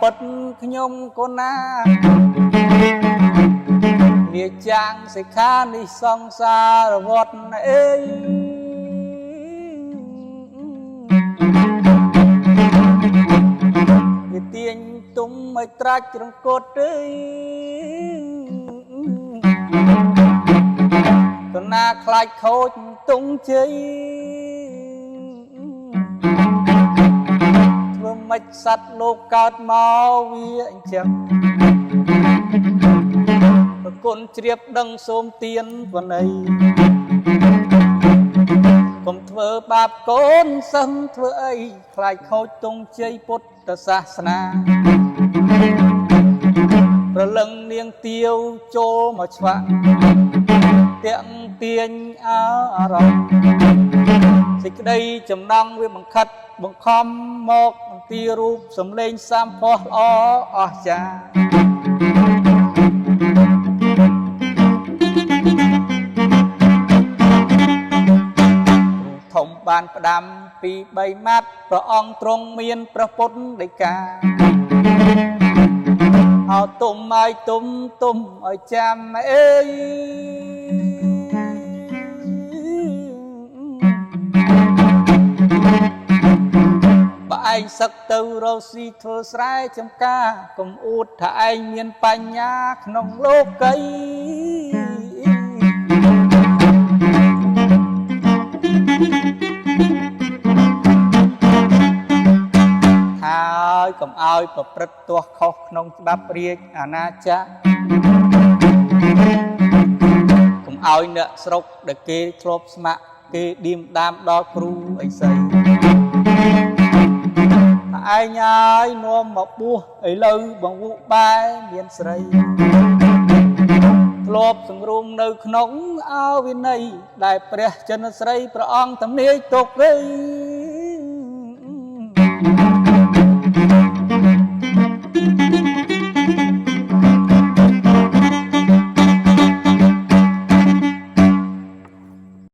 ពិតខ្ញុំកូនណាវាចាំងសិក្ខានេះសង្សារវត្តអេវាទាញទុំឲ្យត្រាច់រង្គត់អើយកូនណាខ្លាចខូចទុំជ័យធ្វើម៉េចសัตว์លោកកើតមកវាអញ្ចឹងប្រគុណជ្រាបដឹងសូមទានបណីកុំធ្វើបាបកូនសឹងធ្វើអីខ្លាចខូចទង់ជ័យពុទ្ធសាសនាប្រលឹងនាងទាវចូលមកឆ្វាក់តាក់ទាញអារម្មណ៍សេចក្តីចំណងវាបង្ខិតបង្ខំមកទីរូបសំលេងសាមផោះល្អអស្ចារ្យធំបានផ្ដាំពី3ម៉ាត់ព្រះអង្គទ្រង់មានព្រះពុទ្ធដីកាអោទុំឲ្យទុំឲ្យចាំអេយបើឯងសឹកទៅរកស៊ីធ្វើស្រែចំការកុំអួតថាឯងមានបញ្ញាក្នុងលោកីហើយកុំឲ្យប្រព្រឹត្តទោះខុសក្នុងច្បាប់រាជអាណាចក្រកុំឲ្យអ្នកស្រុកដែលគេធ្លាប់ស្ម័គ្រគេឌៀមដាមដល់គ្រូអីស្អីឯងហើយនាំមកបួសឥឡូវបង្វក់បែមានស្រីធ្លាប់សង្រួមនៅក្នុងអវិន័យដែលព្រះចិនស្រីព្រះអង្គទំនាយទុកវិញ